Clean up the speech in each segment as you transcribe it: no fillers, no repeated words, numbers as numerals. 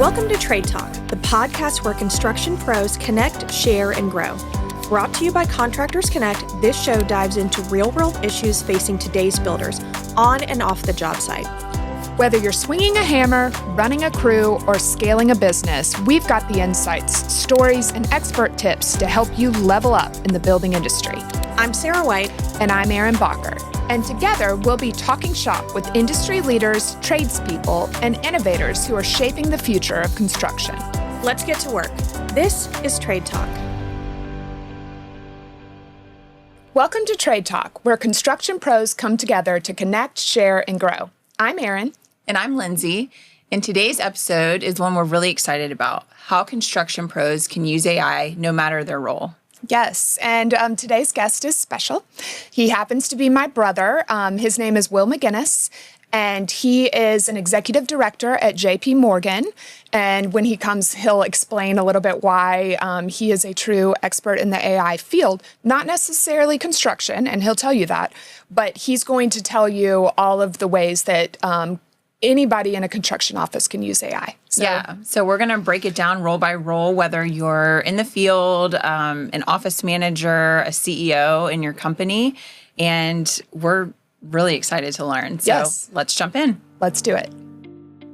Welcome to Trade Talk, the podcast where construction pros connect, share, and grow. Brought to you by Contractors Connect, this show dives into real-world issues facing today's builders on and off the job site. Whether you're swinging a hammer, running a crew, or scaling a business, we've got the insights, stories, and expert tips to help you level up in the building industry. I'm Sarah White. And I'm Erin Bacher. And together, we'll be talking shop with industry leaders, tradespeople, and innovators who are shaping the future of construction. Let's get to work. This is Trade Talk. Welcome to Trade Talk, where construction pros come together to connect, share, and grow. I'm Erin. And I'm Lindsey. And today's episode is one we're really excited about, how construction pros can use AI no matter their role. Yes, and today's guest is special. He happens to be my brother. His name is Will McGinnis, and he is an executive director at JP Morgan. And when he comes, he'll explain a little bit why he is a true expert in the AI field, not necessarily construction, and he'll tell you that, but he's going to tell you all of the ways that anybody in a construction office can use AI. So we're going to break it down role by role, whether you're in the field, an office manager, a CEO in your company, and we're really excited to learn. So Let's jump in. Let's do it.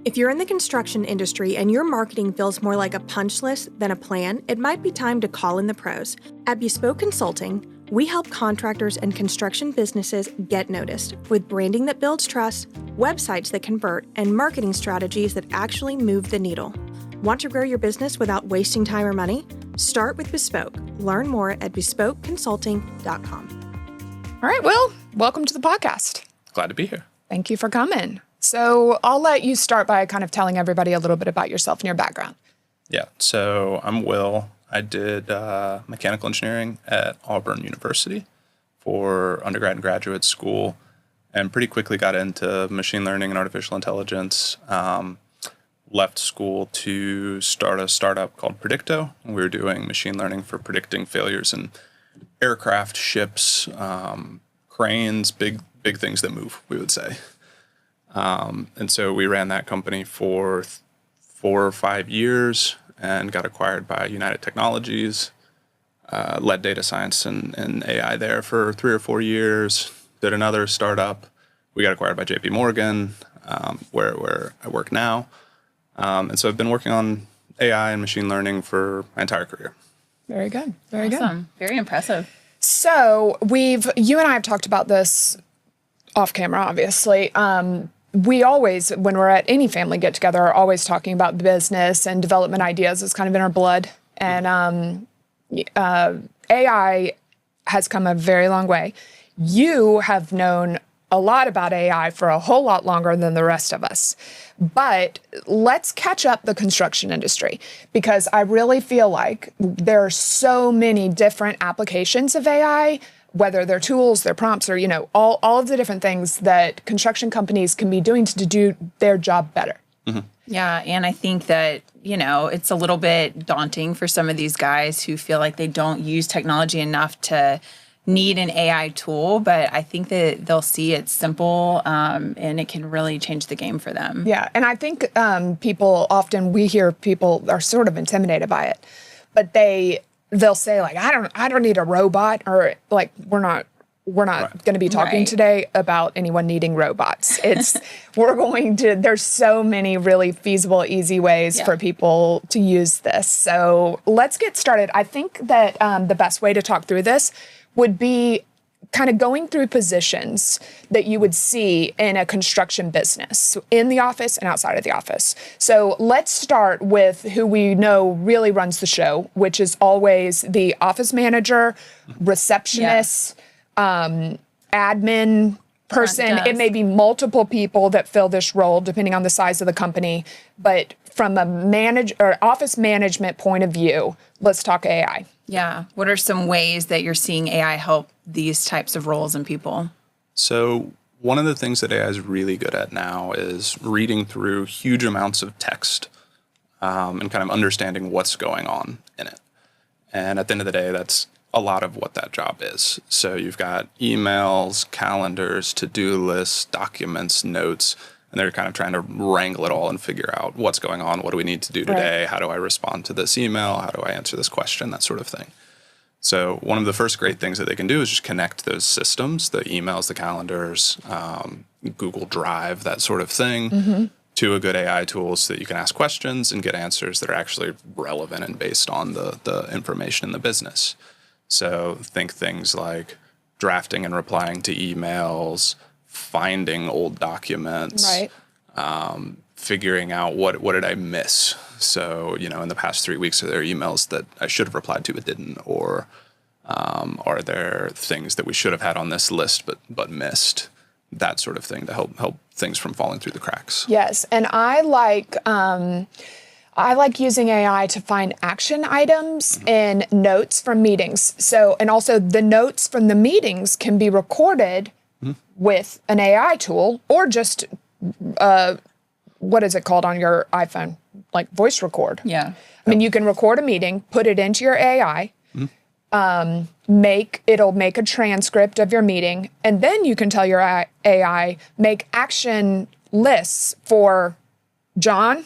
If you're in the construction industry and your marketing feels more like a punch list than a plan, it might be time to call in the pros. At Bespoke Consulting, we help contractors and construction businesses get noticed with branding that builds trust, websites that convert, and marketing strategies that actually move the needle. Want to grow your business without wasting time or money? Start with Bespoke. Learn more at bespokeconsulting.com. All right, Will, welcome to the podcast. Glad to be here. Thank you for coming. So I'll let you start by kind of telling everybody a little bit about yourself and your background. Yeah, so I'm Will. I did mechanical engineering at Auburn University for undergrad and graduate school, and pretty quickly got into machine learning and artificial intelligence. Left school to start a startup called Predicto. We were doing machine learning for predicting failures in aircraft, ships, cranes, big things that move, we would say. And so we ran that company for 4 or 5 years and got acquired by United Technologies, led data science and AI there for 3 or 4 years, did another startup. We got acquired by JP Morgan, where I work now. And so I've been working on AI and machine learning for my entire career. Very good. Very good. Very impressive. So you and I have talked about this off camera, obviously. We always, when we're at any family get together, are always talking about the business and development ideas. It's kind of in our blood. And AI has come a very long way. You have known a lot about AI for a whole lot longer than the rest of us. But let's catch up the construction industry, because I really feel like there are so many different applications of AI, whether they're tools, they're prompts, or, all of the different things that construction companies can be doing to do their job better. Mm-hmm. Yeah, and I think that, it's a little bit daunting for some of these guys who feel like they don't use technology enough to need an AI tool, but I think that they'll see it's simple and it can really change the game for them. Yeah, and I think we hear people are sort of intimidated by it, but they'll say, like, I don't need a robot, or like we're not going to be talking today about anyone needing robots. There's so many really feasible, easy ways for people to use this. So let's get started. I think that the best way to talk through this would be kind of going through positions that you would see in a construction business, in the office and outside of the office. So let's start with who we know really runs the show, which is always the office manager, receptionist, admin person. It may be multiple people that fill this role depending on the size of the company. But from a office management point of view, let's talk AI. Yeah. What are some ways that you're seeing AI help these types of roles and people? So one of the things that AI is really good at now is reading through huge amounts of text and kind of understanding what's going on in it. And at the end of the day, that's a lot of what that job is. So you've got emails, calendars, to-do lists, documents, notes. and they're kind of trying to wrangle it all and figure out what's going on, what do we need to do today, how do I respond to this email, how do I answer this question, that sort of thing. So one of the first great things that they can do is just connect those systems, the emails, the calendars, Google Drive, that sort of thing, to a good AI tool so that you can ask questions and get answers that are actually relevant and based on the information in the business. So think things like drafting and replying to emails, finding old documents, figuring out what did I miss. So, in the past 3 weeks, are there emails that I should have replied to but didn't? Or are there things that we should have had on this list but missed? That sort of thing to help things from falling through the cracks. Yes, and I like using AI to find action items in notes from meetings. So, and also the notes from the meetings can be recorded with an AI tool or just, what is it called on your iPhone? Like voice record. Yeah. I mean, you can record a meeting, put it into your AI, it'll make a transcript of your meeting, and then you can tell your AI, make action lists for John,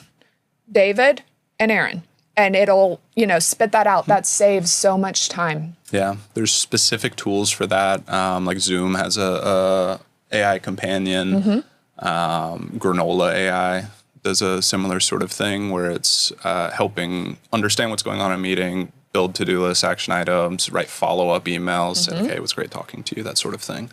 David, and Erin. And it'll, spit that out. That saves so much time. Yeah, there's specific tools for that. Like Zoom has a AI companion. Granola AI does a similar sort of thing where it's helping understand what's going on in a meeting, build to-do lists, action items, write follow-up emails, say, okay, it was great talking to you, that sort of thing.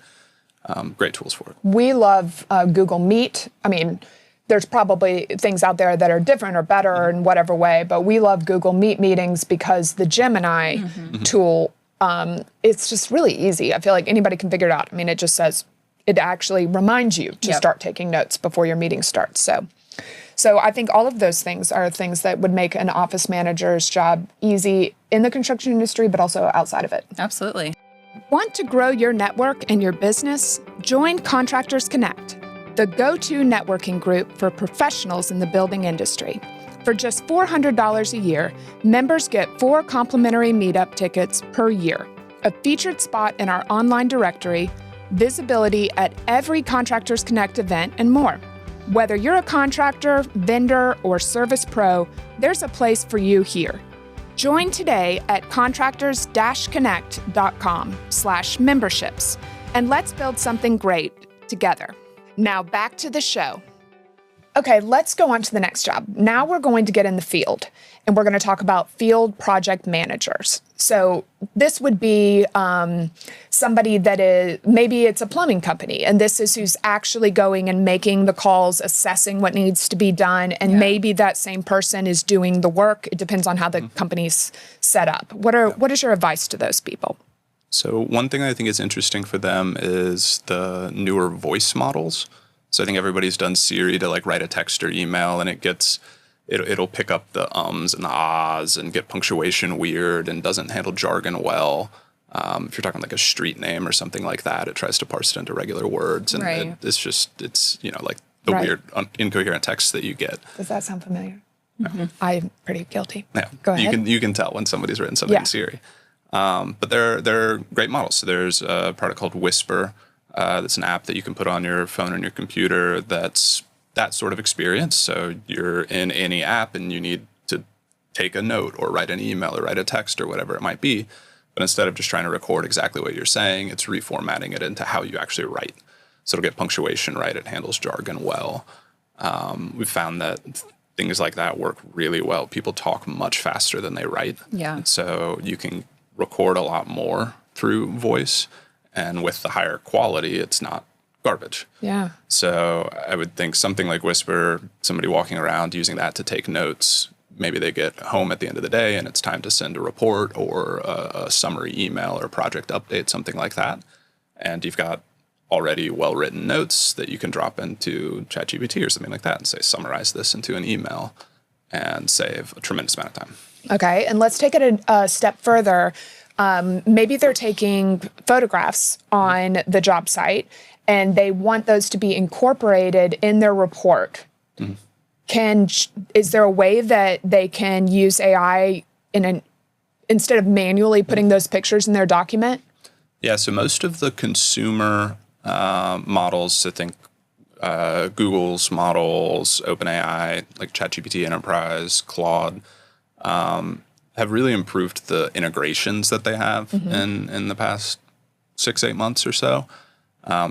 Great tools for it. We love Google Meet. I mean, there's probably things out there that are different or better in whatever way, but we love Google Meet meetings because the Gemini tool, it's just really easy. I feel like anybody can figure it out. I mean, it just says, it actually reminds you to start taking notes before your meeting starts. So I think all of those things are things that would make an office manager's job easy in the construction industry, but also outside of it. Absolutely. Want to grow your network and your business? Join Contractors Connect, the go-to networking group for professionals in the building industry. For just $400 a year, members get 4 complimentary meetup tickets per year, a featured spot in our online directory, visibility at every Contractors Connect event, and more. Whether you're a contractor, vendor, or service pro, there's a place for you here. Join today at contractors-connect.com/memberships, and let's build something great together. Now back to the show. Okay, let's go on to the next job. Now we're going to get in the field, and we're going to talk about field project managers. So this would be somebody that is, maybe it's a plumbing company, and this is who's actually going and making the calls, assessing what needs to be done, and maybe that same person is doing the work. It depends on how the company's set up. What is your advice to those people? So one thing I think is interesting for them is the newer voice models. So I think everybody's done Siri to write a text or email, and it'll pick up the ums and the ahs and get punctuation weird and doesn't handle jargon well. If you're talking like a street name or something like that, it tries to parse it into regular words, and it's like the weird incoherent text that you get. Does that sound familiar? I'm pretty guilty. Yeah, go ahead. You can tell when somebody's written something in Siri. But they're great models. So there's a product called Whisper. That's an app that you can put on your phone and your computer that's that sort of experience. So you're in any app and you need to take a note or write an email or write a text or whatever it might be. But instead of just trying to record exactly what you're saying, it's reformatting it into how you actually write. So it'll get punctuation right. It handles jargon well. We've found that things like that work really well. People talk much faster than they write. Yeah. And so you can record a lot more through voice. And with the higher quality, it's not garbage. Yeah. So I would think something like Whisper, somebody walking around using that to take notes, maybe they get home at the end of the day and it's time to send a report or a summary email or project update, something like that. And you've got already well-written notes that you can drop into ChatGPT or something like that and say, summarize this into an email and save a tremendous amount of time. Okay, and let's take it a step further. Maybe they're taking photographs on the job site and they want those to be incorporated in their report. Is there a way that they can use AI instead of manually putting those pictures in their document? Yeah, so most of the consumer models, so think Google's models, OpenAI, like ChatGPT Enterprise, Claude, have really improved the integrations that they have in the past 6-8 months or so.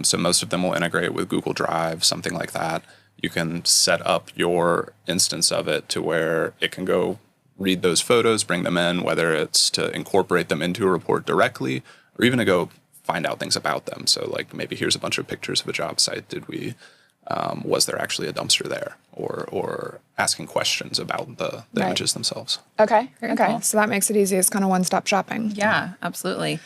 So most of them will integrate with Google Drive, something like that. You can set up your instance of it to where it can go read those photos, bring them in, whether it's to incorporate them into a report directly or even to go find out things about them. So like maybe here's a bunch of pictures of a job site. Was there actually a dumpster there? Or asking questions about the images themselves. Okay. Very Okay. cool. So that makes it easy. It's kind of one-stop shopping. Yeah, absolutely.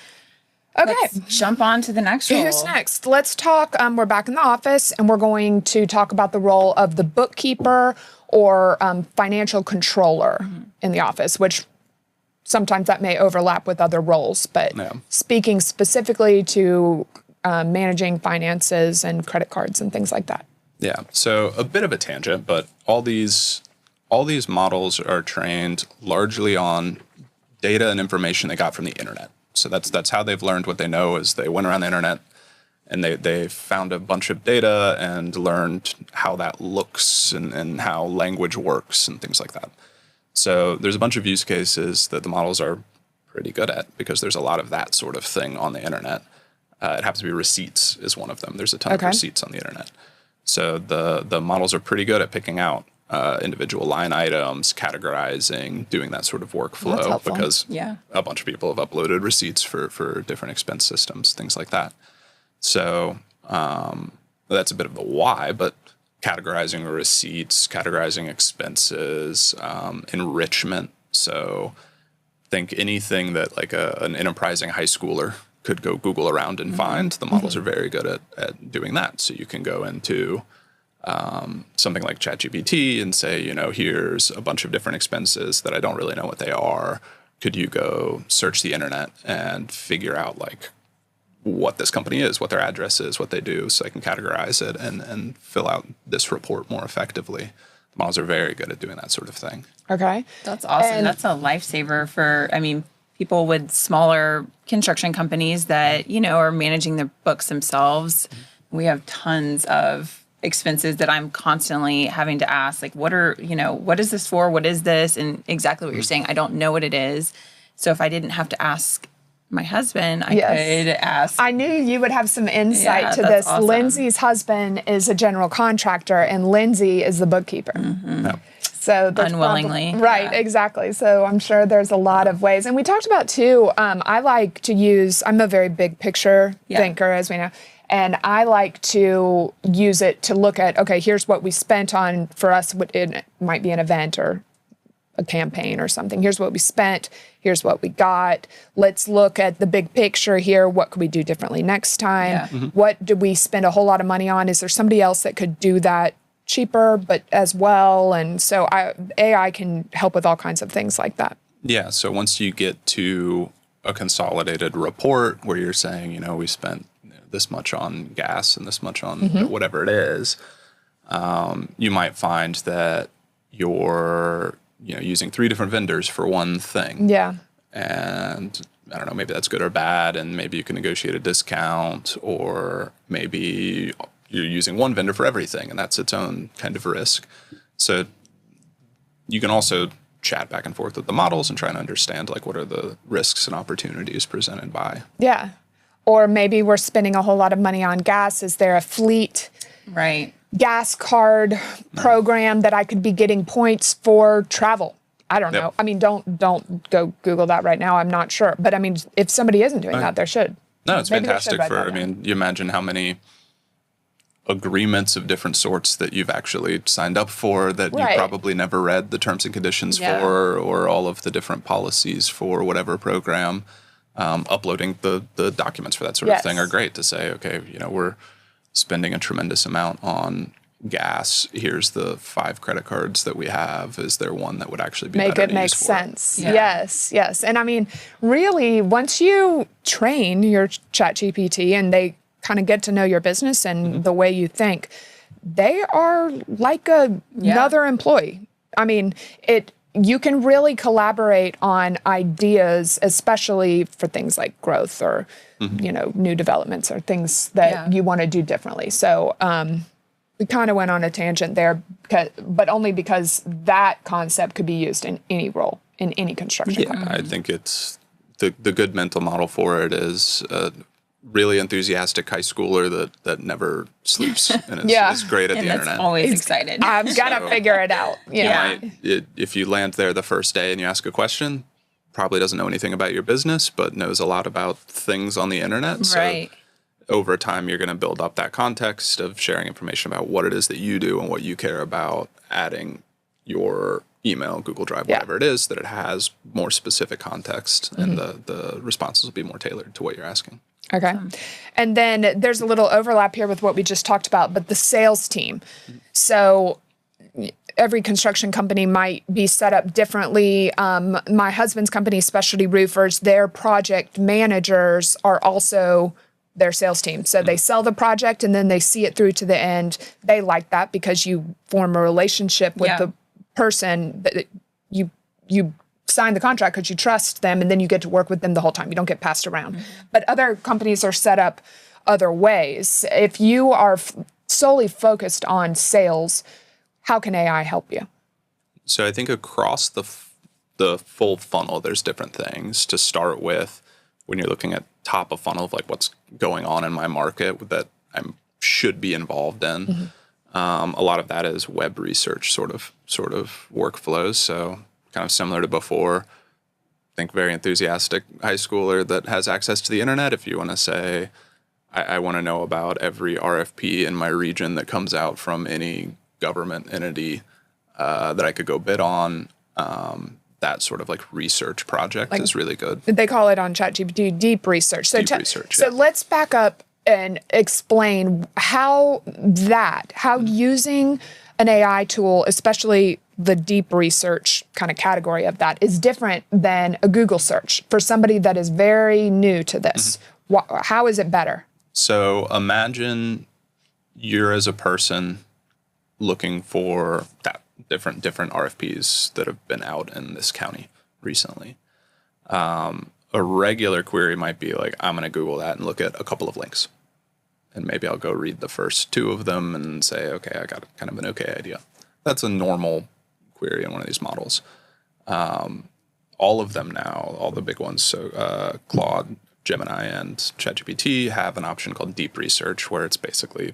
Okay. Let's jump on to the next role. Who's next? Let's talk. We're back in the office, and we're going to talk about the role of the bookkeeper or financial controller in the office, which sometimes that may overlap with other roles. But speaking specifically to managing finances and credit cards and things like that. Yeah. So a bit of a tangent, but all these models are trained largely on data and information they got from the internet. So that's how they've learned what they know is they went around the internet and they found a bunch of data and learned how that looks and how language works and things like that. So there's a bunch of use cases that the models are pretty good at because there's a lot of that sort of thing on the internet. It happens to be receipts is one of them. There's a ton of receipts on the internet. So the models are pretty good at picking out individual line items, categorizing, doing that sort of workflow because a bunch of people have uploaded receipts for different expense systems, things like that. So that's a bit of the why, but categorizing receipts, categorizing expenses, enrichment. So think anything that like an enterprising high schooler could go Google around and find. The models are very good at doing that. So you can go into something like ChatGPT and say, here's a bunch of different expenses that I don't really know what they are. Could you go search the internet and figure out like what this company is, what their address is, what they do, so I can categorize it and fill out this report more effectively. The models are very good at doing that sort of thing. Okay. That's awesome. And that's a lifesaver for, people with smaller construction companies that, are managing their books themselves. We have tons of expenses that I'm constantly having to ask, like, what is this for? What is this? And exactly what you're saying, I don't know what it is. So if I didn't have to ask my husband, I could ask. I knew you would have some insight to that's this. awesome. Lindsey's husband is a general contractor and Lindsey is the bookkeeper. Yeah. So there's Unwillingly. right, exactly. So I'm sure there's a lot of ways. And we talked about too, I like to use, I'm a very big picture thinker, as we know. And I like to use it to look at, okay, here's what we spent on, for us, it might be an event or a campaign or something. Here's what we spent. Here's what we got. Let's look at the big picture here. What could we do differently next time? Yeah. What did we spend a whole lot of money on? Is there somebody else that could do that cheaper, but as well? And so AI can help with all kinds of things like that. Yeah. So once you get to a consolidated report where you're saying, we spent this much on gas and this much on whatever it is, you might find that you're using 3 different vendors for one thing. Yeah. And I don't know, maybe that's good or bad, and maybe you can negotiate a discount, or maybe you're using one vendor for everything, and that's its own kind of risk. So you can also chat back and forth with the models and try and understand like what are the risks and opportunities presented by. Yeah. Or maybe we're spending a whole lot of money on gas. Is there a fleet gas card program that I could be getting points for travel? I don't know. Don't go Google that right now. I'm not sure. But if somebody isn't doing that, there should. No, it's Maybe fantastic you imagine how many agreements of different sorts that you've actually signed up for that you probably never read the terms and conditions for, or all of the different policies for whatever program. Uploading the documents for that sort of thing are great to say, okay, we're spending a tremendous amount on gas. Here's the 5 credit cards that we have. Is there one that would actually be make better it to make use for? sense? Yes. And really, once you train your ChatGPT and they kind of get to know your business and the way you think, they are like another employee. You can really collaborate on ideas, especially for things like growth or, new developments or things that you want to do differently. So we kind of went on a tangent there, but only because that concept could be used in any role, in any construction company. I think it's the good mental model for it is a really enthusiastic high schooler that never sleeps and is great at and the that's internet. always excited. I've got to figure it out. Yeah. If you land there the first day and you ask a question, probably doesn't know anything about your business, but knows a lot about things on the internet. Right. So over time, you're going to build up that context of sharing information about what it is that you do and what you care about, adding your email, Google Drive, whatever it is, that it has more specific context, and the responses will be more tailored to what you're asking. Okay. And then there's a little overlap here with what we just talked about, but the sales team. So every construction company might be set up differently. My husband's company, Specialty Roofers, their project managers are also their sales team. So they sell the project and then they see it through to the end. They like that because you form a relationship with the person that you sign the contract because you trust them, and then you get to work with them the whole time. You don't get passed around. But other companies are set up other ways. If you are solely focused on sales, how can AI help you? So I think across the full funnel, there's different things. To start with, when you're looking at top of funnel of like what's going on in my market that I should be involved in, a lot of that is web research sort of workflows. So kind of similar to before. I think very enthusiastic high schooler that has access to the internet. If you want to say, I want to know about every RFP in my region that comes out from any government entity that I could go bid on, that sort of like research project is really good. They call it on ChatGPT deep research. So Research, so let's back up and explain how using an AI tool, especially the deep research kind of category of that, is different than a Google search for somebody that is very new to this. How is it better? So imagine you're as a person looking for that different RFPs that have been out in this county recently. A regular query might be like, I'm going to Google that and look at a couple of links. And maybe I'll go read the first two of them and say, okay, I got kind of an okay idea. That's a normal query in one of these models. All of them now, all the big ones, so Claude, Gemini, and ChatGPT have an option called deep research, where it's basically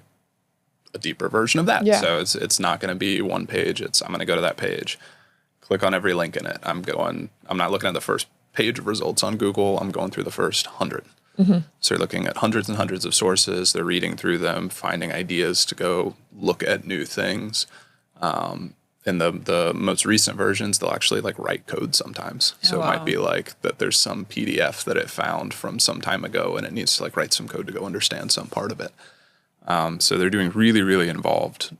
a deeper version of that. So it's not going to be one page. I'm going to go to that page, click on every link in it. I'm not looking at the first page of results on Google. I'm going through the first 100. So you're looking at hundreds and hundreds of sources. They're reading through them, finding ideas to go look at new things. In the most recent versions, they'll actually like write code sometimes. So it might be like that there's some PDF that it found from some time ago and it needs to like write some code to go understand some part of it. So they're doing really, really involved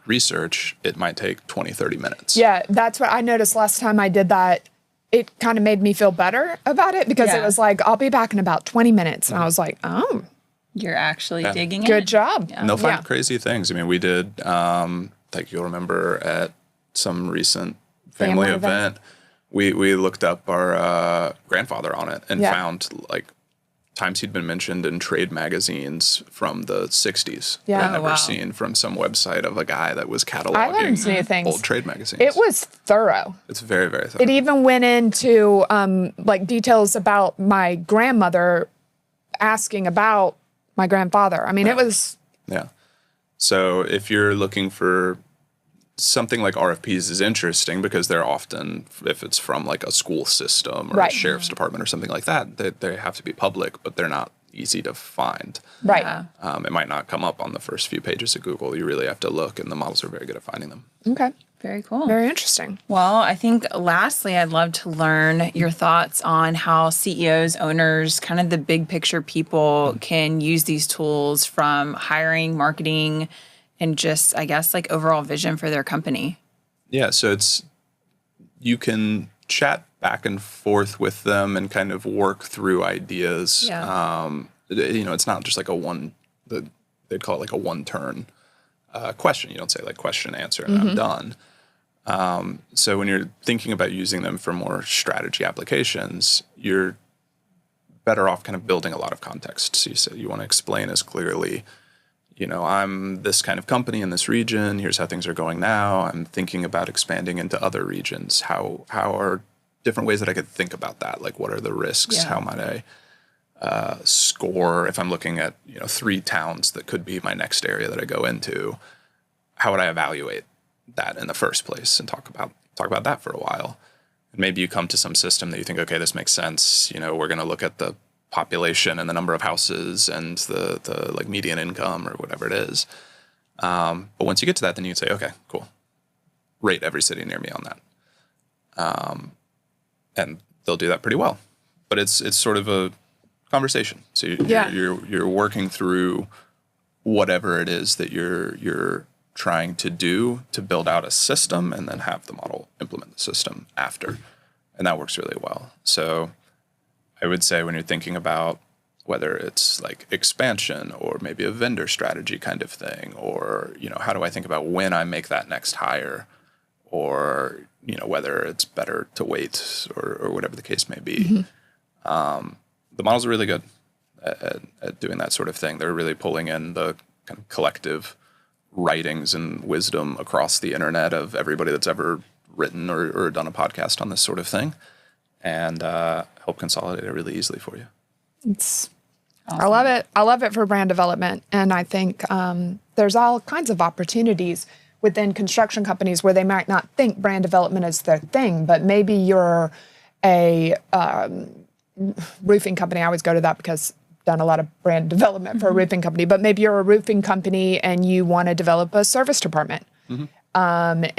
research. It might take 20, 30 minutes. Yeah, that's what I noticed last time I did that. It kind of made me feel better about it because it was like, I'll be back in about 20 minutes. And I was like, oh. You're actually digging in. Good job. And they'll find crazy things. I mean, we did, like you'll remember at some recent family event, we looked up our grandfather on it and found like times he'd been mentioned in trade magazines from the 60s. Yeah. I'd never seen from some website of a guy that was cataloging old trade magazines. It was thorough. It's very, very thorough. It even went into like details about my grandmother asking about my grandfather. I mean, it was... Yeah. So if you're looking for something like RFPs is interesting because they're often, if it's from like a school system or a sheriff's department or something like that, they have to be public, but they're not easy to find. Right. Yeah. It might not come up on the first few pages of Google. You really have to look, and the models are very good at finding them. Okay. Very cool. Very interesting. Well, I think lastly, I'd love to learn your thoughts on how CEOs, owners, kind of the big picture people can use these tools from hiring, marketing, and just, I guess, like overall vision for their company. Yeah, so you can chat back and forth with them and kind of work through ideas. Yeah. It's not just like they'd call it like a one-turn question. You don't say like question, answer, and I'm done. So when you're thinking about using them for more strategy applications, you're better off kind of building a lot of context. So you want to explain as clearly, I'm this kind of company in this region. Here's how things are going now. I'm thinking about expanding into other regions. How are different ways that I could think about that? Like, what are the risks? Yeah. How might I score if I'm looking at 3 towns that could be my next area that I go into? How would I evaluate that in the first place and talk about that for a while? And maybe you come to some system that you think, okay, this makes sense. We're going to look at the population and the number of houses and the like median income or whatever it is. But once you get to that, then you can say, okay, cool. Rate every city near me on that. And they'll do that pretty well. But it's sort of a conversation. So you're working through whatever it is that you're trying to do to build out a system and then have the model implement the system after. And that works really well. So I would say when you're thinking about whether it's like expansion or maybe a vendor strategy kind of thing, or, how do I think about when I make that next hire, or, whether it's better to wait or whatever the case may be. The models are really good at doing that sort of thing. They're really pulling in the kind of collective writings and wisdom across the internet of everybody that's ever written or done a podcast on this sort of thing, and help consolidate it really easily for you. It's awesome. I love it. I love it for brand development. And I think there's all kinds of opportunities within construction companies where they might not think brand development is their thing, but maybe you're a roofing company. I always go to that because I've done a lot of brand development for a roofing company, but maybe you're a roofing company and you want to develop a service department. And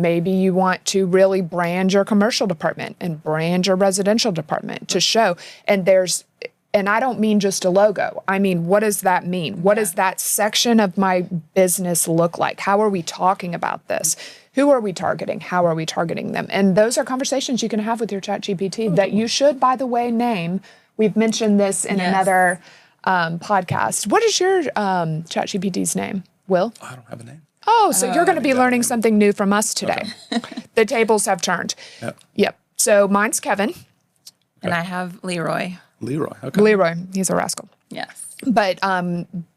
maybe you want to really brand your commercial department and brand your residential department to show. And I don't mean just a logo. I mean, what does that mean? What does that section of my business look like? How are we talking about this? Who are we targeting? How are we targeting them? And those are conversations you can have with your ChatGPT that you should, by the way, name. We've mentioned this in another podcast. What is your ChatGPT's name, Will? I don't have a name. Oh, so you're going to be learning something new from us today. Okay. The tables have turned. Yep. So mine's Kevin. And I have Leroy. Leroy. Okay. Leroy. He's a rascal. Yes. But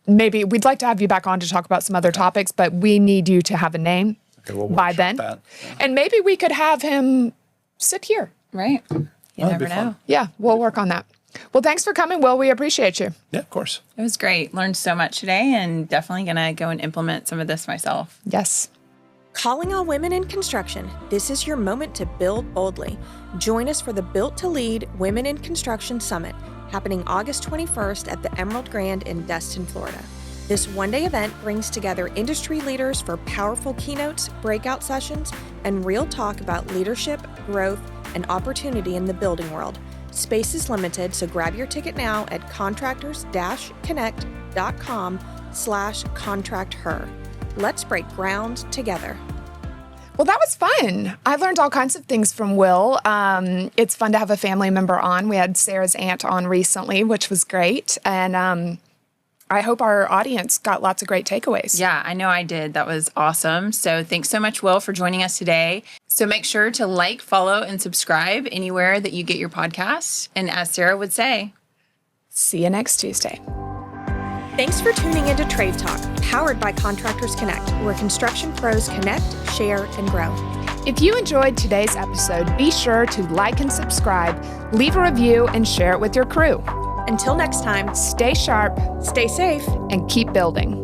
maybe we'd like to have you back on to talk about some other topics, but we need you to have a name by then. That. And maybe we could have him sit here. Right. You never know. Fun. Yeah, we'll work on that. Well, thanks for coming, Will. We appreciate you. Yeah, of course. It was great. Learned so much today, and definitely going to go and implement some of this myself. Yes. Calling all women in construction, this is your moment to build boldly. Join us for the Built to Lead Women in Construction Summit, happening August 21st at the Emerald Grand in Destin, Florida. This one-day event brings together industry leaders for powerful keynotes, breakout sessions, and real talk about leadership, growth, and opportunity in the building world. Space is limited, so grab your ticket now at contractors-connect.com/contracther. Let's break ground together. Well, that was fun. I learned all kinds of things from Will. It's fun to have a family member on. We had Sarah's aunt on recently, which was great. And I hope our audience got lots of great takeaways. Yeah, I know I did. That was awesome. So thanks so much, Will, for joining us today. So make sure to like, follow, and subscribe anywhere that you get your podcasts. And as Sarah would say, see you next Tuesday. Thanks for tuning into Trade Talk, powered by Contractors Connect, where construction pros connect, share, and grow. If you enjoyed today's episode, be sure to like and subscribe, leave a review, and share it with your crew. Until next time, Stay sharp, stay safe, and keep building.